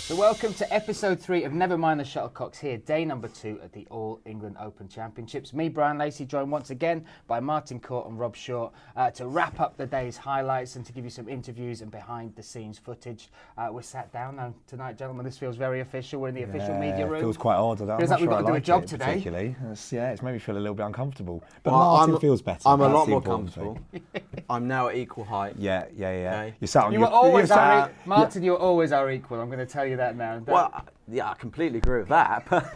So welcome to episode 3 of Never Mind the Shuttlecocks here, day number 2 at the All England Open Championships. Me, Bryan Lacey, joined once again by Martin Court and Rob Short to wrap up the day's highlights and to give you some interviews and behind-the-scenes footage. We're sat down now tonight, gentlemen. This feels very official. We're in the official media room. It feels quite odd. Feels like we've got to do a job today. Particularly. It's made me feel a little bit uncomfortable. But Martin feels better. I'm a lot more comfortable. I'm now at equal height. Yeah. Okay. You sat on You your... were always our Martin, you're always our equal. I'm going to tell you that now. Well, yeah, I completely agree with that. But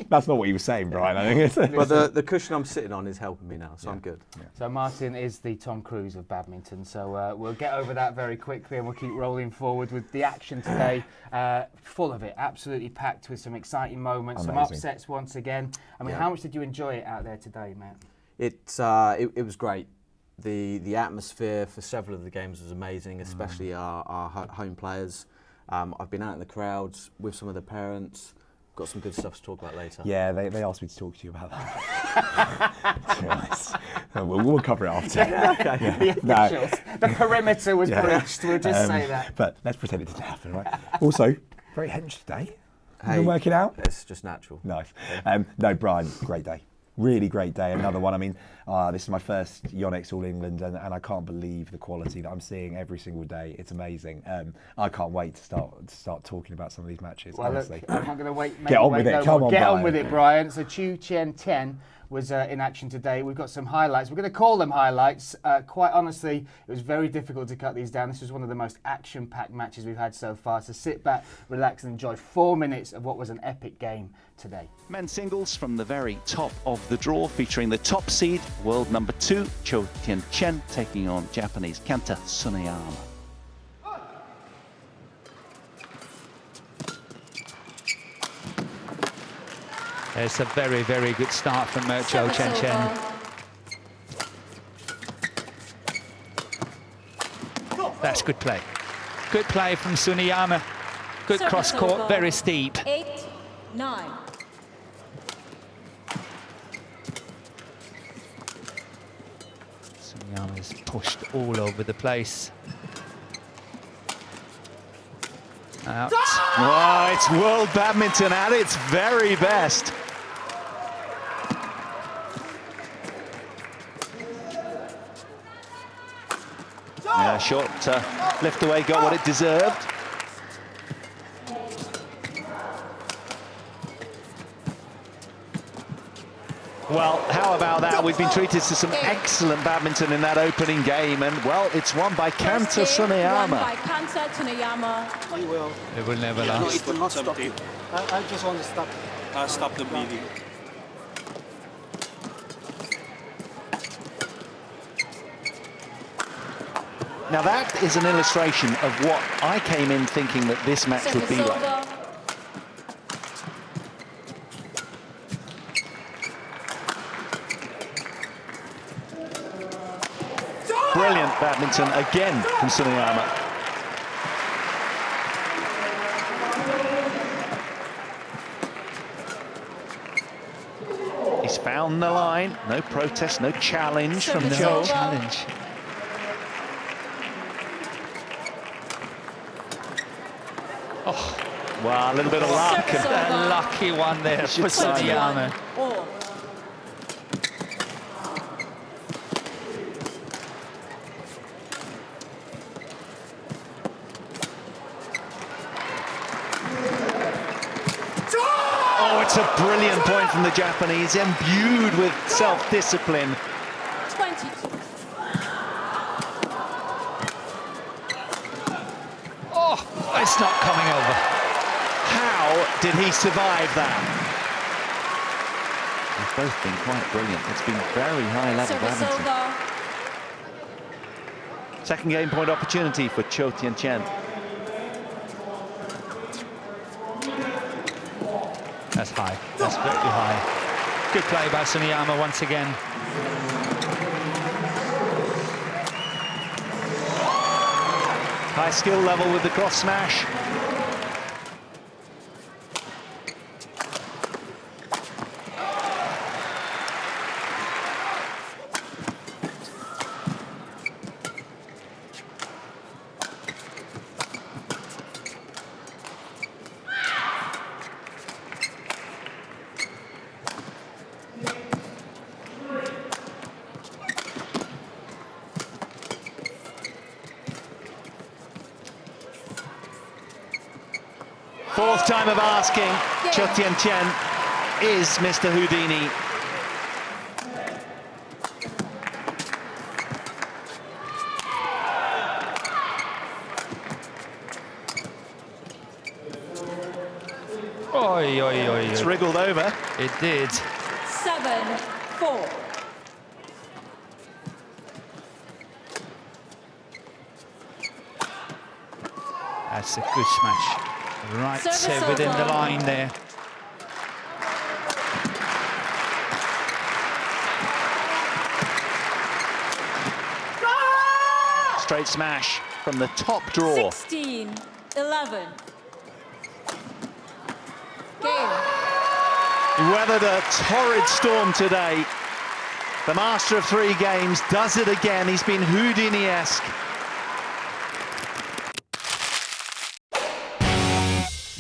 That's not what he was saying, Bryan, I think. but the cushion I'm sitting on is helping me now, so I'm good. Yeah. So Martin is the Tom Cruise of badminton, so we'll get over that very quickly and we'll keep rolling forward with the action today. Full of it, absolutely packed with some exciting moments, Amazing. some upsets once again. I mean, Yeah. how much did you enjoy it out there today, Matt? It was great. The atmosphere for several of the games was amazing, especially our home players. I've been out in the crowds with some of the parents. Got some good stuff to talk about later. Yeah, they asked me to talk to you about that. To be honest. We'll cover it after. Okay. The officials. The perimeter was breached, we'll just say that. But let's pretend it didn't happen, right? Also, very hench today. Hey, Been working out? It's just natural. Nice. No, Bryan, great day. Really great day. Another one. I mean, this is my first YONEX All England, and I can't believe the quality that I'm seeing every single day. It's amazing. I can't wait to start talking about some of these matches. Well, honestly. look, I'm not going to wait. Get on with it. Come on, Get Bryan. on with it, Bryan. So Chou Tien Chen was in action today. We've got some highlights. We're going to call them highlights. Quite honestly, it was very difficult to cut these down. This was one of the most action-packed matches we've had so far. So sit back, relax, and enjoy 4 minutes of what was an epic game today. Men's singles from the very top of the draw, featuring the top seed, world number 2, Chou Tien Chen, taking on Japanese Kanta Tsuneyama. It's a very, very good start from Chou Tien Chen. That's good play. Good play from Tsuneyama. Good cross court, very steep. 8-9. Tsuneyama is pushed all over the place. Out. Oh, it's world badminton at its very best. Yeah, short lift away, got what it deserved. Well, how about that? We've been treated to some excellent badminton in that opening game, and well, it's won by Kanta Won Tsuneyama. by Kanta Tsuneyama. You will. It will never No, last. it will not stop you. I just want to stop. Stop the bleeding. Now that is an illustration of what I came in thinking that this match would be like. Over. Brilliant badminton again from Tsuneyama. He's found the line. No protest, no challenge from Service Chou. over. Challenge. Well, a little bit of luck. Service over. A lucky one there for Should sign it. Tsuneyama. All. Oh, it's a brilliant point from the Japanese, imbued with self-discipline. 22. Oh, it's not coming over. How did he survive that? They've both been quite brilliant. It's been very high-level Service badminton. over. Second game point opportunity for Chou Tien Chen. That's high. That's very high. Good play by Tsuneyama once again. High skill level with the cross smash. Fourth time of asking, Chou Tien Chen is Mr. Houdini. Oi, oi, oi. It's wriggled over. It did. 7-4. That's a good smash. Right Service within the over. line there. Straight smash from the top draw. 16-11. Game. He weathered a torrid storm today. The master of 3 games does it again. He's been Houdini-esque.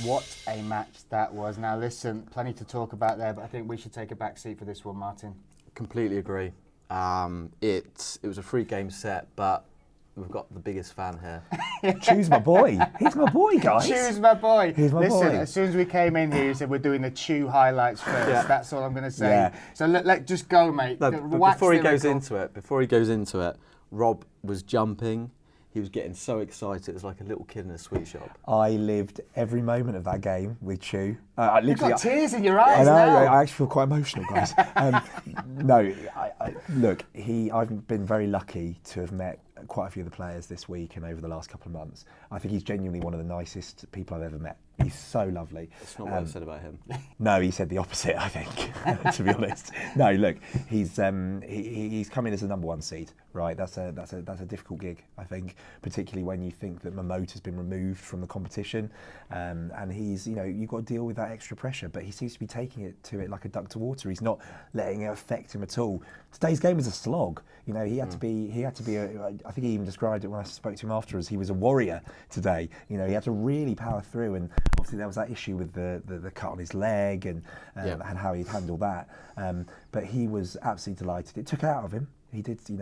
What a match that was. Now listen, plenty to talk about there, but I think we should take a back seat for this one, Martin. Completely agree. It was a 3-game set, but we've got the biggest fan here. Chou's my boy. He's my boy, guys. Chou's my boy. He's my Listen, boy. as soon as we came in here, you said we're doing the Chou highlights first. Yeah. That's all I'm going to say. Yeah. So let just go, mate. No, but Wax before he the goes record. into it, Rob was jumping. He was getting so excited. It was like a little kid in a sweet shop. I lived every moment of that game with Chou. You've got tears in your I eyes know. now. I actually feel quite emotional, guys. No, look. I've been very lucky to have met quite a few of the players this week and over the last couple of months. I think he's genuinely one of the nicest people I've ever met. He's so lovely. That's not what I said about him. No, he said the opposite, I think, to be honest. No, look, he's come in as the #1 seed, right? That's a difficult gig, I think, particularly when you think that Momota's been removed from the competition, and he's, you've got to deal with that extra pressure, but he seems to be taking it like a duck to water. He's not letting it affect him at all. Today's game was a slog. He had to be. I think he even described it when I spoke to him afterwards. He was a warrior today. He had to really power through, and obviously there was that issue with the cut on his leg and how he'd handle that. But he was absolutely delighted. It took it out of him. He did, he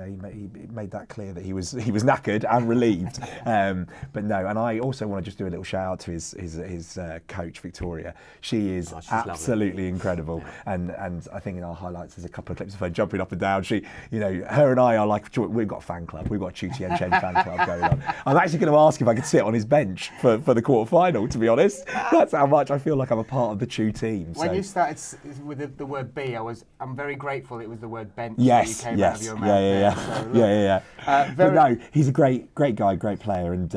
made that clear that he was knackered and relieved. But no, and I also want to just do a little shout out to his coach Victoria. She is absolutely incredible, and I think in our highlights there's a couple of clips of her jumping up and down. She, her and I are like, we've got a fan club. We've got a Chou Tien Chen fan club going on. I'm actually going to ask if I could sit on his bench for the quarter-final. To be honest, that's how much I feel like I'm a part of the Chou team. When you started with the word B, I'm very grateful it was the word bench. Yes, that you came yes. out of your mouth. Yeah. But no, he's a great guy, great player, and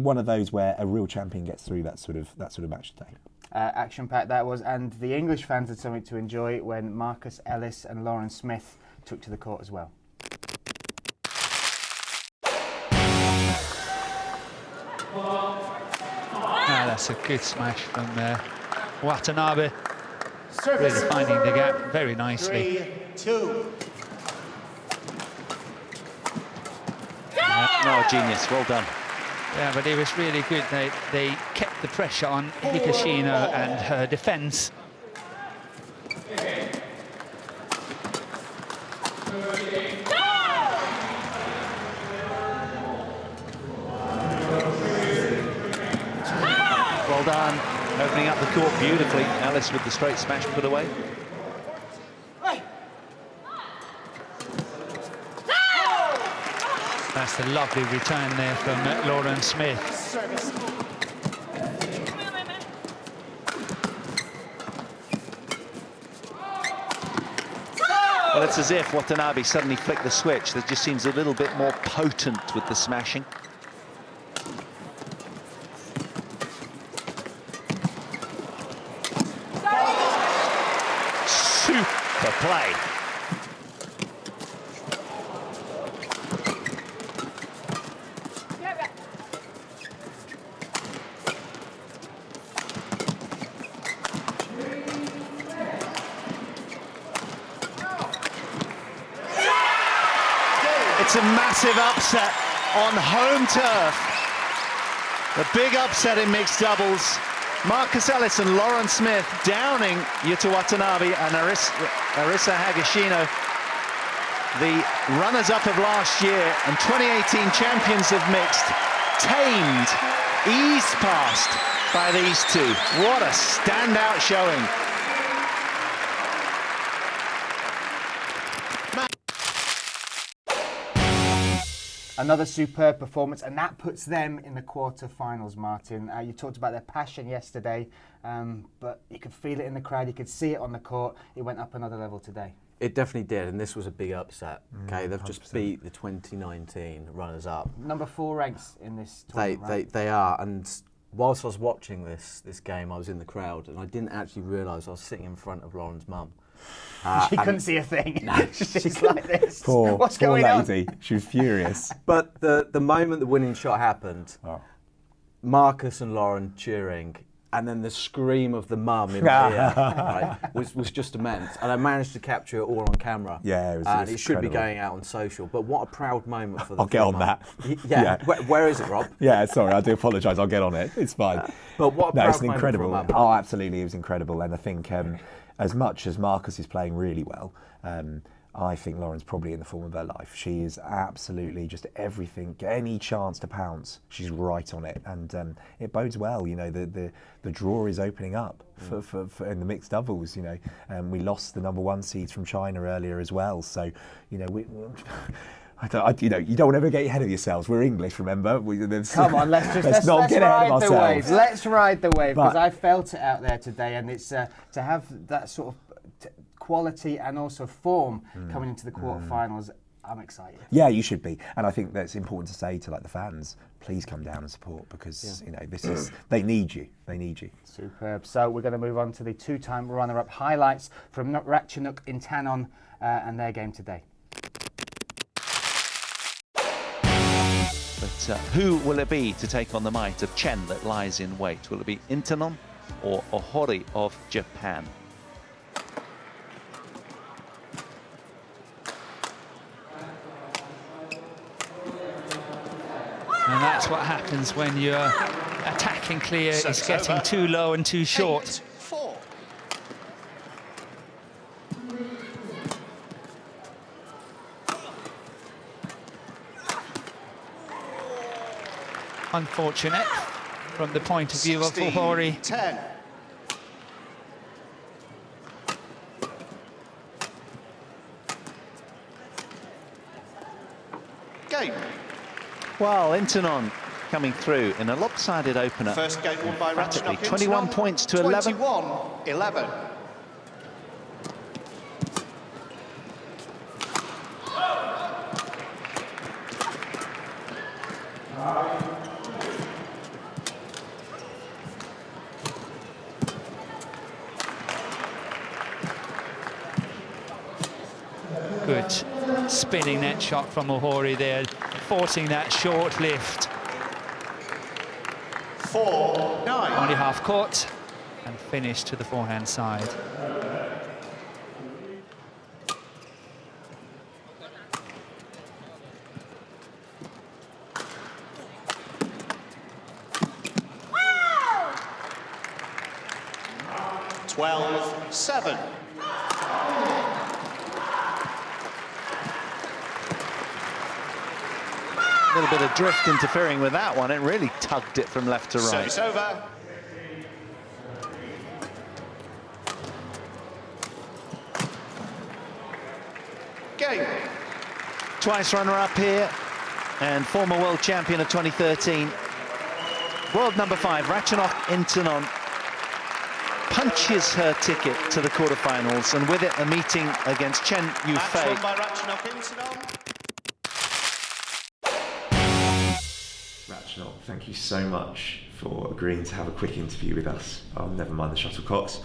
one of those where a real champion gets through that sort of match today. Action-packed that was, and the English fans had something to enjoy when Marcus Ellis and Lauren Smith took to the court as well. That's a good smash from Watanabe. Really finding the gap very nicely. 3-2. No, genius, well done. Yeah, but it was really good. They kept the pressure on Higashino and her defence. Well done. Opening up the court beautifully. Ellis with the straight smash put away. That's a lovely return there from Lauren Smith. Well, it's as if Watanabe suddenly flicked the switch. That just seems a little bit more potent with the smashing. Super play. It's a massive upset on home turf. The big upset in mixed doubles. Marcus Ellis and Lauren Smith downing Yuta Watanabe and Arisa Higashino, the runners-up of last year and 2018 champions of mixed, tamed, eased past by these two. What a standout showing. Another superb performance, and that puts them in the quarter-finals, Martin. You talked about their passion yesterday, but you could feel it in the crowd, you could see it on the court. It went up another level today. It definitely did, and this was a big upset. Okay, they've 100%. just beat the 2019 runners-up. Number 4 ranks in this tournament, right? They are, and whilst I was watching this game, I was in the crowd, and I didn't actually realise I was sitting in front of Lauren's mum. She couldn't see a thing. She's like this. What's poor going on? lady. She was furious. But the moment the winning shot happened, Marcus and Lauren cheering, and then the scream of the mum in my ear, right, was just immense. And I managed to capture it all on camera. Yeah, it was and it should be incredible. going out on social. But what a proud moment for the I'll get on that. Yeah. Where is it, Rob? Yeah, sorry, I do apologise. I'll get on it. It's fine. But what a No, proud it's an moment for a incredible. mum. Oh, absolutely, it was incredible. And I think as much as Marcus is playing really well, I think Lauren's probably in the form of her life. She is absolutely just everything. Any chance to pounce, she's right on it, and it bodes well. You know, the draw is opening up for in the mixed doubles. You know, we lost the number 1 seeds from China earlier as well. So, you know, you don't want to ever get ahead of yourselves. We're English, remember? Come on, let's not get ahead of ride the wave. ourselves. Let's ride the wave, because But- I felt it out there today, and it's to have that sort of quality and also form coming into the quarterfinals. I'm excited. Yeah, you should be, and I think that's important to say to like the fans. Please come down and support, because you know this is they need you. They need you. Superb. So we're going to move on to the 2-time runner-up highlights from Ratchanok Intanon and their game today. But who will it be to take on the might of Chen that lies in wait? Will it be Intanon or Ohori of Japan? And that's what happens when your attacking clear is getting too low and too short. 8-4. Unfortunate from the point of view of Ohori. 10. Game. Well, Intanon coming through in a lopsided opener. First game won by Practically Ratchanok 21 Intanon, points to 11. 21-11. Good spinning net shot from Ohori there, forcing that short lift. 4-9. Only half court and finish to the forehand side. Wow! 12-7. A little bit of drift interfering with that one. It really tugged it from left to right. Service over. Game. Twice runner-up here, and former world champion of 2013. World number 5, Ratchanok Intanon, punches her ticket to the quarterfinals, and with it a meeting against Chen Match Yufei. won by Ratchanok Intanon. Ratchanok, thank you so much for agreeing to have a quick interview with us. I'll never mind the Shuttlecocks.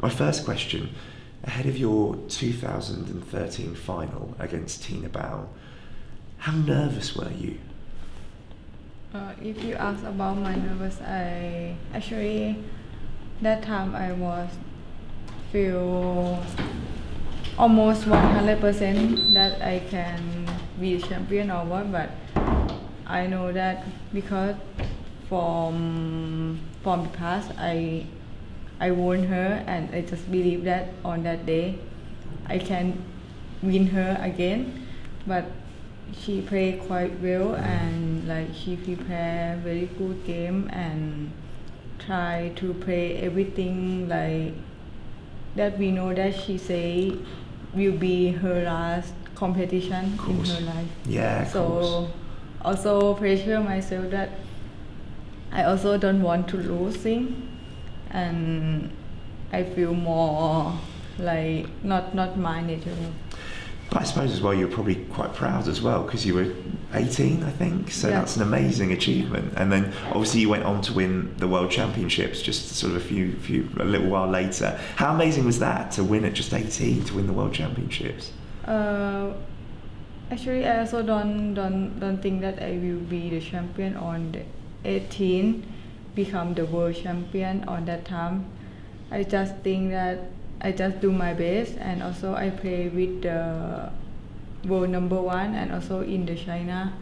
My first question, ahead of your 2013 final against Tina Bao, how nervous were you? If you ask about my nervous, I actually that time I was feel almost 100% that I can be a champion or what, but I know that because from the past I won her, and I just believe that on that day I can win her again. But she played quite well, and like she prepared very good game, and try to play everything like that. We know that she say will be her last competition in her life. Yeah, of course. So also pressure myself that I also don't want to losing, and I feel more like not my nature. But I suppose as well you're probably quite proud as well because you were 18, I think, so Yeah. that's an amazing achievement. And then obviously you went on to win the World Championships just sort of a little while later. How amazing was that to win at just 18 to win the World Championships? Actually, I also don't think that I will be the champion on the 18, become the world champion on that time. I just think that I just do my best, and also I play with the world #1 and also in the China.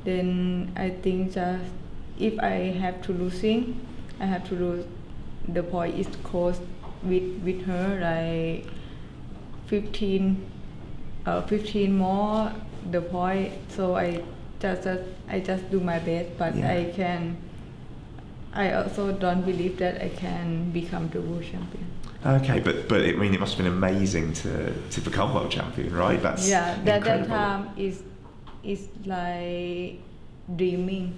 Then I think just if I have to losing, I have to lose. The point is close with her like 15 more the point. So I just do my best, but Yeah. I also don't believe that I can become the world champion. Okay, but I mean it must have been amazing to become world champion, right? That's That incredible. time is like dreaming.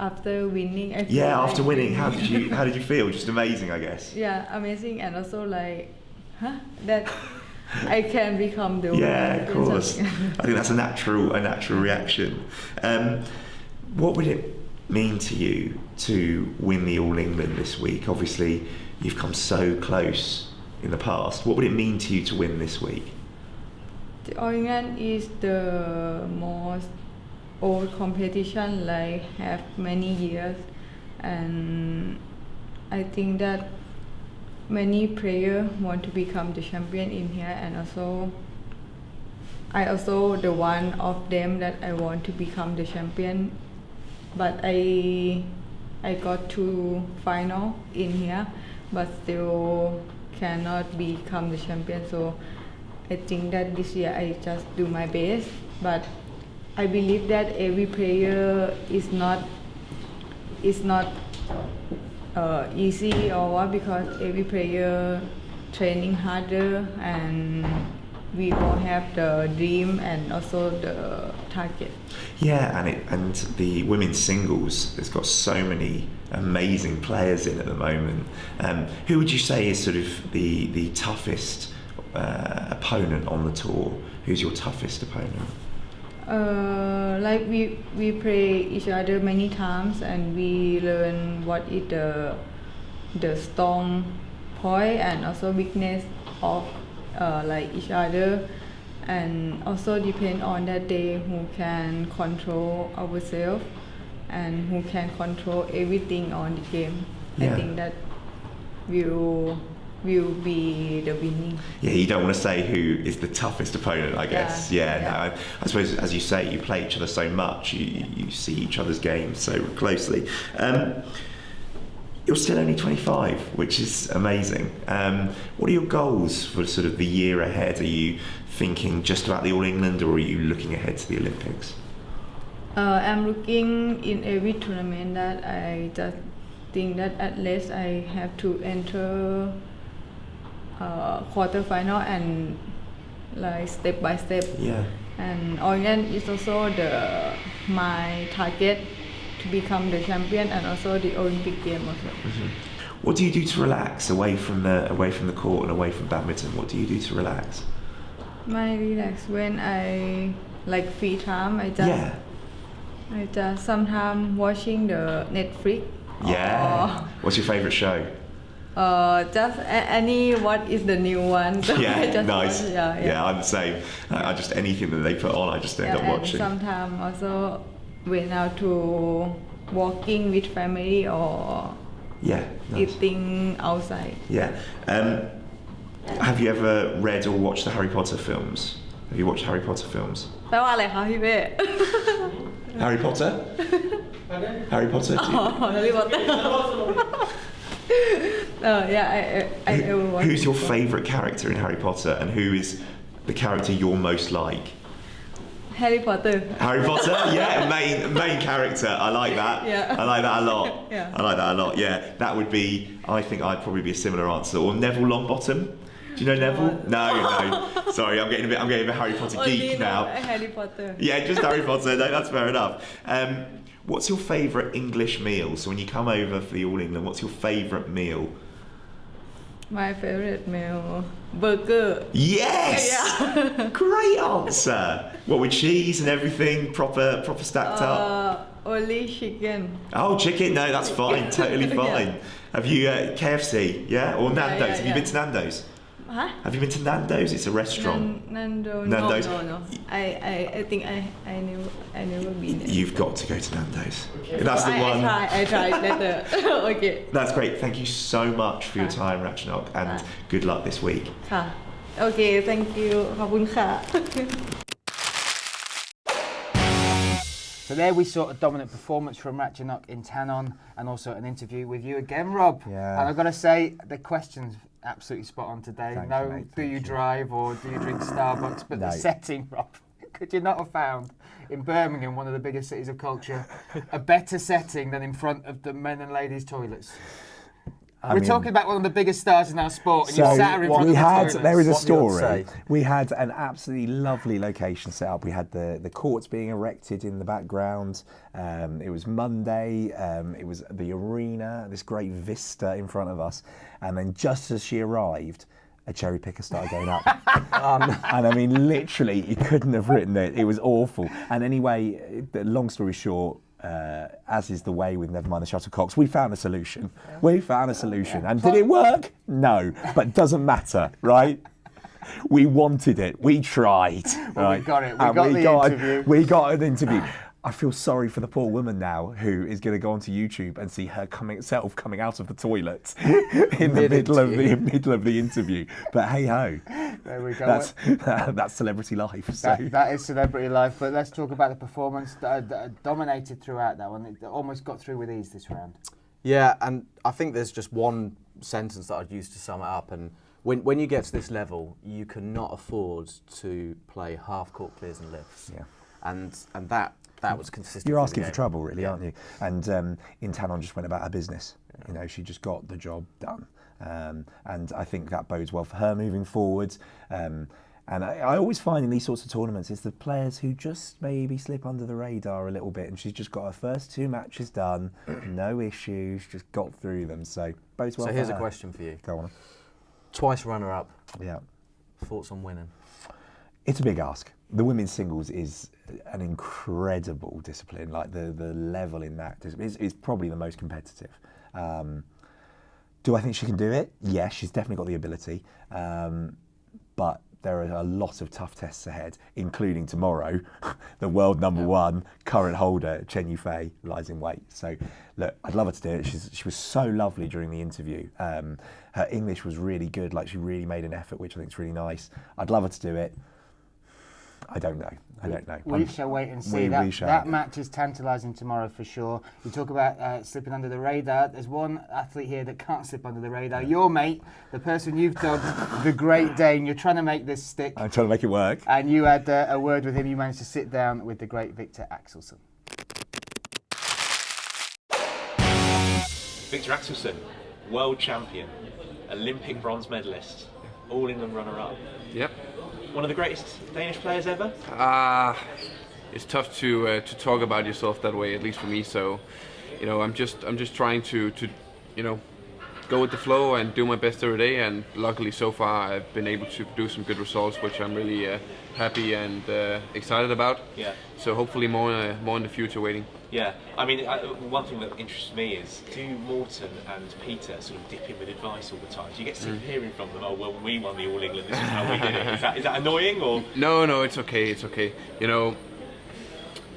After winning, I feel Yeah, like after winning, how dreaming. did you feel? Just amazing, I guess. Yeah, amazing, and also like, that I can become the Yeah, of champion. course. I think that's a natural reaction. What would it mean to you to win the All England this week? Obviously, you've come so close in the past. What would it mean to you to win this week? The All England is the most old competition, like have many years, and I think that many players want to become the champion in here, and also I also the one of them that I want to become the champion, but I got to final in here, but still cannot become the champion. So I think that this year I just do my best, but I believe that every player is not easy or what, because every player training harder, and we all have the dream and also the target. Yeah, and the women's singles has got so many amazing players in at the moment. Who would you say is sort of the toughest opponent on the tour? Who's your toughest opponent? Like we play each other many times, and we learn what is the strong point and also weakness of like each other, and also depend on that day who can control ourselves and who can control everything on the game. Yeah. I think that will be the winning. Yeah, you don't want to say who is the toughest opponent, I guess. Yeah. No, I suppose, as you say, you play each other so much, you see each other's games so closely. You're still only 25, which is amazing. What are your goals for sort of the year ahead? Are you thinking just about the All England, or are you looking ahead to the Olympics? I'm looking in every tournament that I just think that at least I have to enter quarter-final and like step by step. Yeah. And All England is also my target to become the champion, and also the Olympic game also. Mm-hmm. What do you do to relax away from the court and away from badminton? What do you do to relax? My relax when I like free time. I just sometimes watching the Netflix. Yeah. What's your favourite show? Just any what is the new one. So Yeah, I just nice. watch, I'm the same. I just anything that they put on, I just end up watching. And sometimes also went out to walking with family or nice. eating outside. Yeah. Have you ever read or watched the Harry Potter films? Have you watched Harry Potter films? แปลว่าอะไรคะพี่เป้ Harry Potter? Harry Potter? Harry Potter. I ever watched. Who's your favourite character in Harry Potter, and who is the character you're most like? Harry Potter. Harry Potter, yeah, main character. I like that. Yeah. I like that a lot. Yeah. I like that a lot. Yeah, that would be. I think I'd probably be a similar answer. Or Neville Longbottom. Do you know Neville? No. Sorry, I'm getting a bit Harry Potter geek now. Harry Potter. Yeah, just Harry Potter. No, that's fair enough. What's your favourite English meal? So when you come over for the All England, what's your favourite meal? My favorite meal, burger. Yes. Yeah. Great answer. What, with cheese and everything, proper stacked up? Only chicken. Oh, chicken? No, that's fine. Totally fine. Yeah. Have you KFC? Yeah, or Nando's? Yeah, Have you been to Nando's? Huh? Have you been to Nando's? It's a restaurant. Nando's. No. I think I never been there. You've got to go to Nando's. That's the one. I tried later. Okay. That's great. Thank you so much for your time, Ratchanok, and good luck this week. Okay, thank you. ขอบคุณค่ะ So there we saw a dominant performance from Ratchanok Intanon, and also an interview with you again, Rob. Yeah. And I've got to say, the questions absolutely spot on today. Thank no, you, mate. do you drive or do you drink Starbucks? But the setting, Rob, could you not have found in Birmingham, one of the biggest cities of culture, a better setting than in front of the men and ladies' toilets? We're talking about one of the biggest stars in our sport, and you sat her in front of the toilets. There is a story. We had an absolutely lovely location set up. We had the courts being erected in the background. It was Monday. It was the arena, this great vista in front of us. And then just as she arrived, a cherry picker started going up. And I mean, literally, you couldn't have written it. It was awful. And anyway, long story short, as is the way with Never Mind the Shuttlecocks, we found a solution. And did it work? No, but it doesn't matter, right? We wanted it. We tried. Well, right? we got it. We got an interview. I feel sorry for the poor woman now who is going to go onto YouTube and see her coming out of the toilet in the middle of the interview. But hey ho, there we go. That's celebrity life. So. That is celebrity life. But let's talk about the performance. Dominated throughout that one. It almost got through with ease this round. Yeah, and I think there's just one sentence that I'd use to sum it up. And when you get to this level, you cannot afford to play half-court clears and lifts. Yeah. And that was consistent. You're asking for trouble, really, aren't you? And Intanon just went about her business. Yeah. You know, she just got the job done. And I think that bodes well for her moving forward. And I always find in these sorts of tournaments, it's the players who just maybe slip under the radar a little bit. And she's just got her first 2 matches done, no issues, just got through them. So bodes well for her. So here's a question for you. Go on. Twice runner-up. Yeah. Thoughts on winning? It's a big ask. The women's singles is an incredible discipline. Like the level in that is probably the most competitive. Do I think she can do it? Yeah, she's definitely got the ability. But there are a lot of tough tests ahead, including tomorrow, the world number one current holder, Chen Yufei, lies in wait. So look, I'd love her to do it. She was so lovely during the interview. Her English was really good. Like, she really made an effort, which I think is really nice. I'd love her to do it. I don't know. We shall wait and see. That match is tantalising tomorrow for sure. You talk about slipping under the radar. There's one athlete here that can't slip under the radar. Your mate, the person you've dubbed the Great Dane. You're trying to make this stick. I'm trying to make it work. And you had a word with him. You managed to sit down with the great Viktor Axelsen. Viktor Axelsen, world champion, Olympic bronze medalist, All England runner-up. Yep. One of the greatest Danish players ever? It's tough to talk about yourself that way, at least for me. So, you know, I'm just trying to you know, go with the flow and do my best every day. And luckily, so far, I've been able to produce some good results, which I'm really happy and excited about. Yeah. So hopefully more in the future waiting. Yeah, I mean, one thing that interests me is, do Morten and Peter sort of dip in with advice all the time? Do you get sick of hearing from them, oh, well, when we won the All England, this is how we did it? Is that annoying, or? No, it's okay, You know,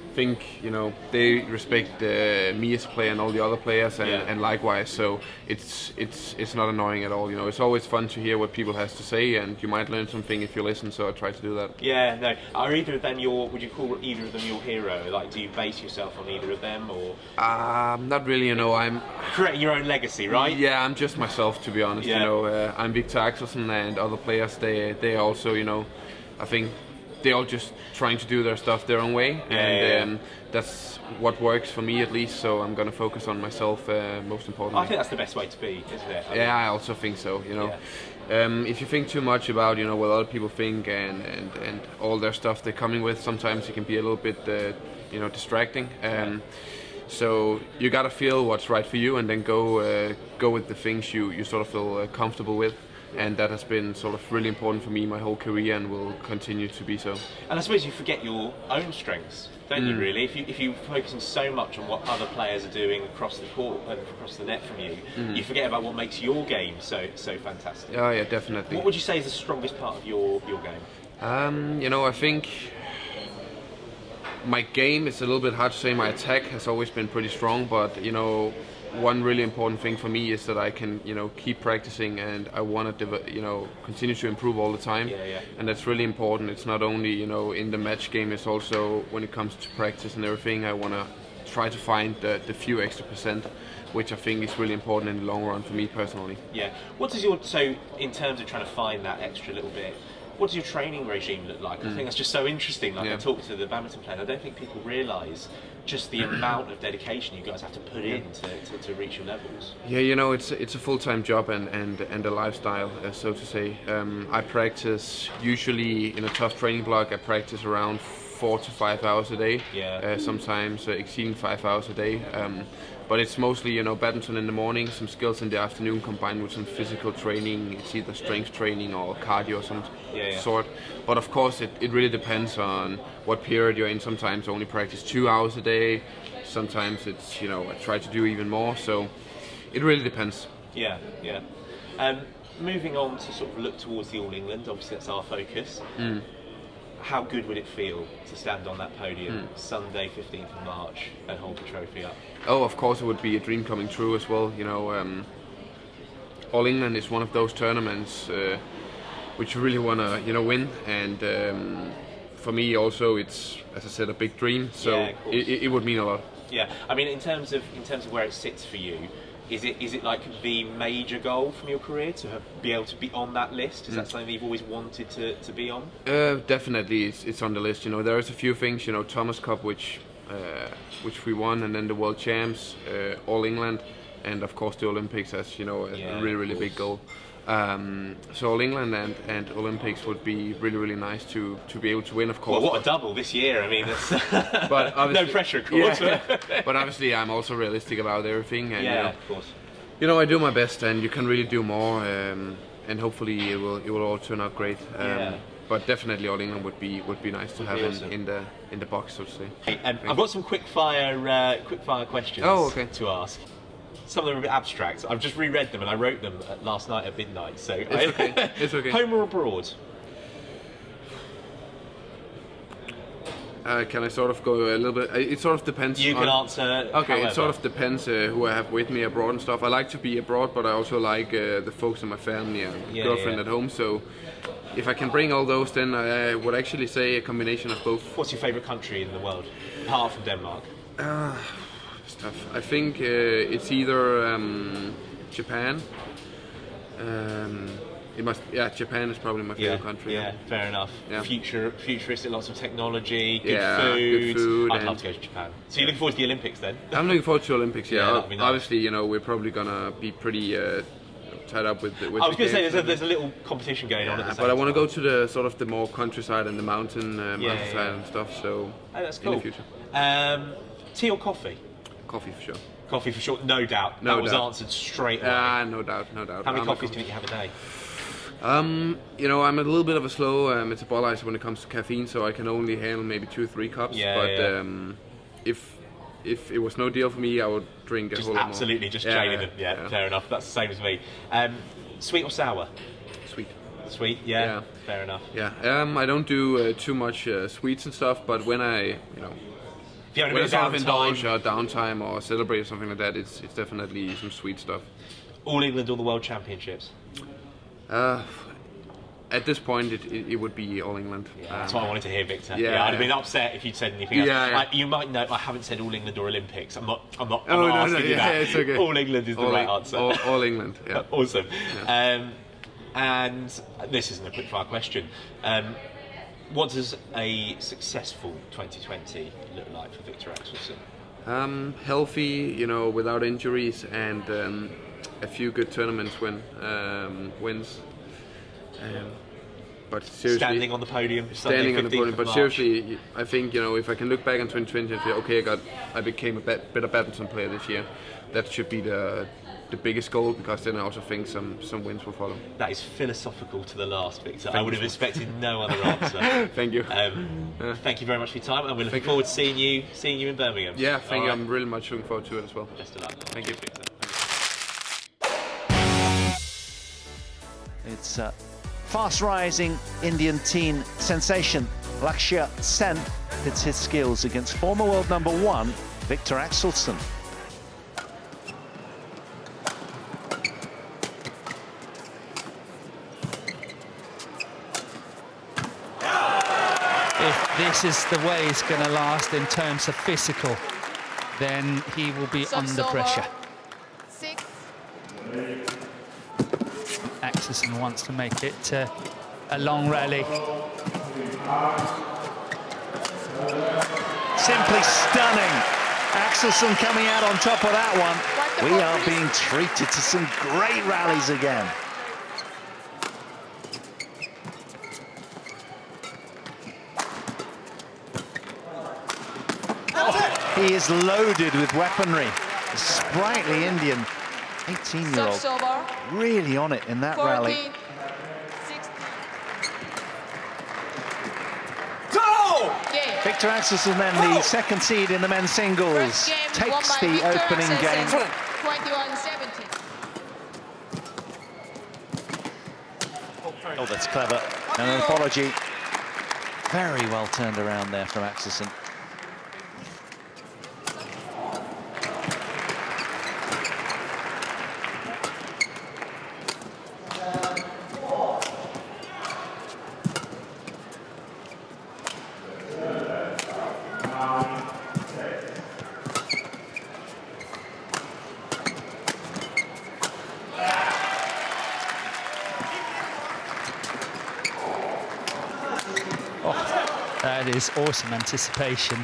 I think, you know, they respect me as a player and all the other players, and likewise, so it's not annoying at all. You know, it's always fun to hear what people has to say, and you might learn something if you listen, so I try to do that. Yeah, no. Are either of them would you call either of them your hero? Like, do you base yourself on either of them, or? Not really, you know, I'm... Creating your own legacy, right? Yeah, I'm just myself, to be honest, yeah. You know. I'm Viktor Axelsen, and other players, they also, you know, I think they're all just trying to do their stuff their own way, and that's what works for me at least. So I'm going to focus on myself most importantly. I think that's the best way to be, isn't it? I also think so. If you think too much about what other people think and all their stuff they're coming with, sometimes it can be a little bit distracting. So you gotta feel what's right for you, and then go with the things you sort of feel comfortable with, and that has been sort of really important for me my whole career, and will continue to be so. And I suppose you forget your own strengths, don't you? Really, if you're focusing so much on what other players are doing across the court and across the net from you, you forget about what makes your game so fantastic. Oh yeah, definitely. What would you say is the strongest part of your game? I think my game is a little bit hard to say. My attack has always been pretty strong, but one really important thing for me is that I can keep practicing, and I want to continue to improve all the time. And that's really important. It's not only in the match game, it's also when it comes to practice and everything. I want to try to find the few extra percent, which I think is really important in the long run for me personally. What does in terms of trying to find that extra little bit, what does your training regime look like? I think that's just so interesting. I talk to the badminton players, I don't think people realise just the amount of dedication you guys have to put in to reach your levels. It's a full-time job and a lifestyle, so to say. I practice usually in a tough training block. I practice around 4 to 5 hours a day, sometimes exceeding 5 hours a day. But it's mostly, badminton in the morning, some skills in the afternoon combined with some physical training. It's either strength training or cardio of some sort. But of course, it really depends on what period you're in. Sometimes I only practice 2 hours a day. Sometimes it's, I try to do even more. So it really depends. Moving on to sort of look towards the All England, obviously that's our focus. How good would it feel to stand on that podium Sunday 15th of March and hold the trophy up? Oh, of course it would be a dream coming true as well. All England is one of those tournaments which you really want to win, and for me also it's, as I said, a big dream. So it would mean a lot. I mean, in terms of where it sits for you, is it like the major goal from your career to be able to be on that list? Is that something that you've always wanted to be on? Definitely, it's on the list. There's a few things. Thomas Cup, which we won, and then the World Champs, All England, and of course the Olympics as a really big goal. So All England and Olympics would be really nice to be able to win, of course. Well, what a double this year! I mean, that's but no pressure, of course. But obviously, I'm also realistic about everything, and of course. I do my best, and you can really do more, and hopefully it will all turn out great. But definitely, All England would be nice to have awesome. in the box, so to say. I've got some quick fire questions to ask. Some of them are a bit abstract. I've just reread them and I wrote them last night at midnight. So it's okay. Home or abroad? Can I sort of go a little bit? It sort of depends. You can answer. Okay, however. It sort of depends who I have with me abroad and stuff. I like to be abroad, but I also like the folks in my family and girlfriend at home. So if I can bring all those, then I would actually say a combination of both. What's your favourite country in the world, apart from Denmark? Stuff. I think it's either Japan. Japan is probably my favorite country. Yeah, fair enough. Yeah. Futuristic, lots of technology, good good food. I'd love to go to Japan. So you're looking forward to the Olympics then? I'm looking forward to Olympics. Yeah, that'd be nice. Obviously, we're probably gonna be pretty tied up with. I was going to say there's a little competition going on at the same but I want to time. go to the sort of the more countryside and the mountainside and stuff. So that's cool. In the future. Tea or coffee? Coffee for sure. Coffee for sure, no doubt. That was answered straight away. No doubt. How many coffees do you have a day? I'm a little bit of a slow metabolizer when it comes to caffeine, so I can only handle maybe 2 or 3 cups. If it was no deal for me, I would drink a whole lot more. Absolutely, just chaining them. Yeah, fair enough. That's the same as me. Sweet or sour? Sweet. Sweet, yeah. Fair enough. Yeah, I don't do too much sweets and stuff, but when I, when I sort of indulge or downtime or celebrate or something like that, it's definitely some sweet stuff. All England or the World Championships? At this point, it would be All England. That's what I wanted to hear, Viktor. I'd have been upset if you'd said anything else. You might know I haven't said All England or Olympics. I'm not asking you that. It's okay. All England is the right answer. All England. Yeah. Awesome. Yeah. And this isn't a quick fire question. What does a successful 2020 look like for Viktor Axelsen? Healthy, you know, without injuries, and a few good tournaments wins. But seriously, standing on the podium. But seriously, I think, you know, if I can look back on 2020 and say, okay, I became a better badminton player this year, that should be the biggest goal, because then I also think some wins will follow. That is philosophical to the last, Viktor. I would have expected no other answer. Thank you. Thank you very much for your time, and we're looking forward to seeing you in Birmingham. Yeah, thank you. I'm really much looking forward to it as well. Best of luck. Thank you. Viktor. It's fast-rising Indian teen sensation Lakshya Sen hits his skills against former world number 1 Viktor Axelsen. If this is the way it's going to last in terms of physical, then he will be under pressure. Axelsen wants to make it a long rally. Simply stunning. Axelsen coming out on top of that one. We are being treated to some great rallies again. He is loaded with weaponry. A sprightly Indian 18-year-old, really on it in that rally. Viktor Axelsen, then the second seed in the men's singles, takes the opening game. 21-17. Oh, that's clever. And an apology. Very well turned around there from Axelsen. That is awesome anticipation.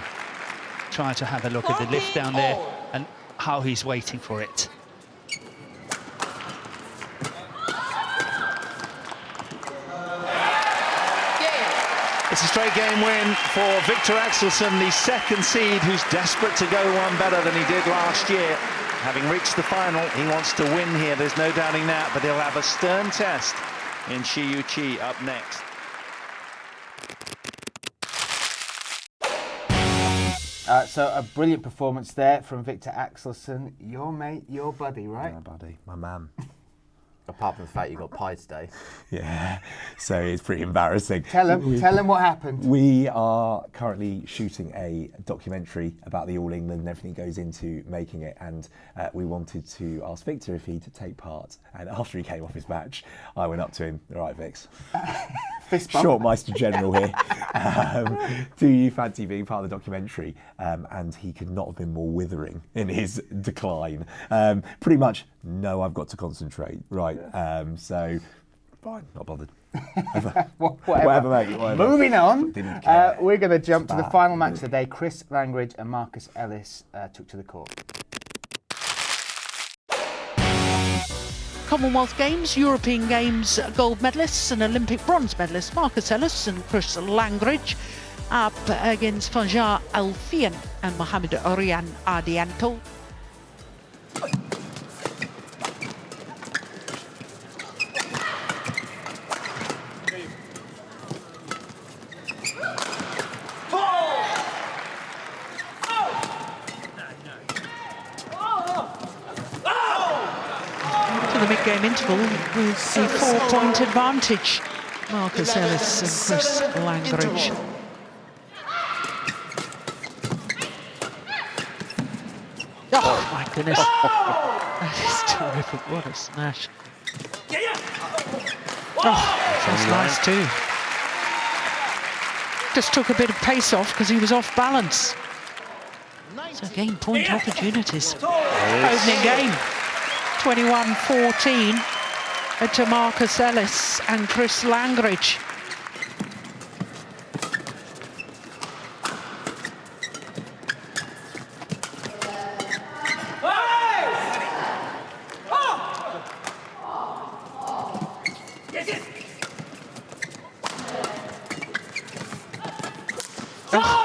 Trying to have a look at the lift down there and how he's waiting for it. It's a straight game win for Viktor Axelsen, the second seed, who's desperate to go one better than he did last year. Having reached the final, he wants to win here, there's no doubting that, but he'll have a stern test in Chi up next. So a brilliant performance there from Viktor Axelsen. Your mate, your buddy, right? My buddy, my man. Apart from the fact you got pie today. Yeah, so it's pretty embarrassing. Tell him what happened. We are currently shooting a documentary about the All England and everything goes into making it, and we wanted to ask Viktor if he'd take part. And after he came off his match, I went up to him. All right, Vix. Fist bump. Shortmeister General here. Do you fancy being part of the documentary? And he could not have been more withering in his decline. Pretty much, no, I've got to concentrate. Right. So, fine, not bothered. Whatever, mate. Whatever. Moving on, Didn't care. we're going to jump to the final match of the day. Chris Langridge and Marcus Ellis took to the court. Commonwealth Games, European Games gold medalists and Olympic bronze medalists Marcus Ellis and Chris Langridge up against Fajar Alfian and Mohamed Orian Ardianto. The mid-game interval with the 4-point advantage. Marcus Ellis and Chris Langridge. Oh my goodness. That is terrific. What a smash. Oh, that's nice too. Just took a bit of pace off because he was off balance. So again, point opportunities. Opening game. 21-14 to Marcus Ellis and Chris Langridge.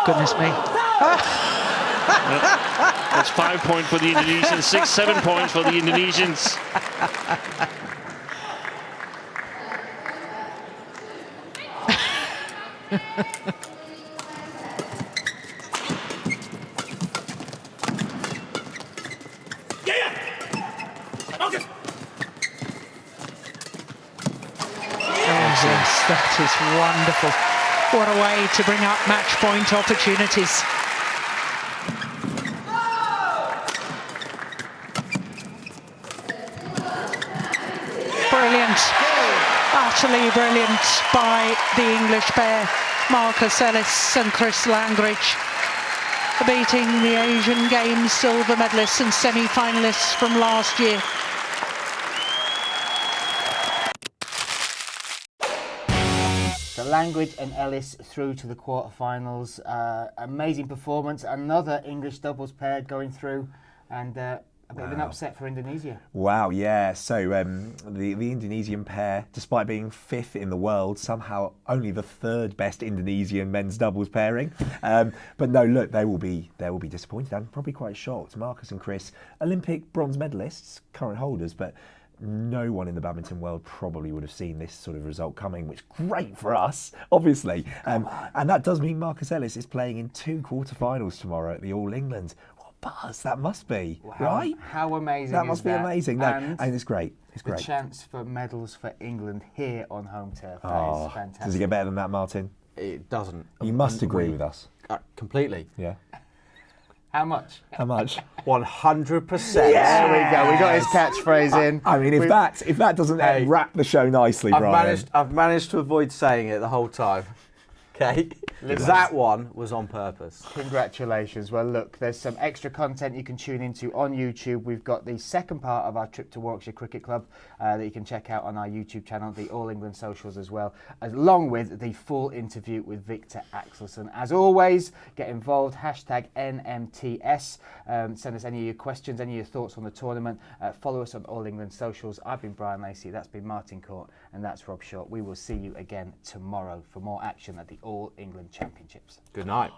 goodness me. That's 5 points for the Indonesians, 6, 7 points for the Indonesians. Yes, that is wonderful. What a way to bring up match point opportunities. Brilliant, utterly brilliant by the English pair, Marcus Ellis and Chris Langridge, beating the Asian Games silver medalists and semi-finalists from last year. So Langridge and Ellis through to the quarterfinals. Amazing performance. Another English doubles pair going through, and a bit of an upset for Indonesia. Wow, yeah. So the Indonesian pair, despite being 5th in the world, somehow only the 3rd best Indonesian men's doubles pairing. But no, look, they will be disappointed and probably quite shocked. Marcus and Chris, Olympic bronze medalists, current holders, but no one in the badminton world probably would have seen this sort of result coming, which is great for us, obviously. And that does mean Marcus Ellis is playing in 2 quarterfinals tomorrow at the All England. What buzz that must be, right? How amazing that must be amazing. No, and it's great. It's great. The chance for medals for England here on home turf. That is fantastic. Does it get better than that, Martin? It doesn't. You must agree with us. Completely. Yeah. How much? How much? 100%. There we go. We got his catchphrase in. I mean, if that doesn't wrap the show nicely, Bryan. I've managed to avoid saying it the whole time. Okay, that one was on purpose. Congratulations. Well, look, there's some extra content you can tune into on YouTube. We've got the second part of our trip to Warwickshire Cricket Club that you can check out on our YouTube channel, the All England socials as well, along with the full interview with Viktor Axelsen. As always, get involved, #NMTS. Send us any of your questions, any of your thoughts on the tournament. Follow us on All England socials. I've been Bryan Lacey, that's been Martin Court, and that's Rob Short. We will see you again tomorrow for more action at the All England Championships. Good night.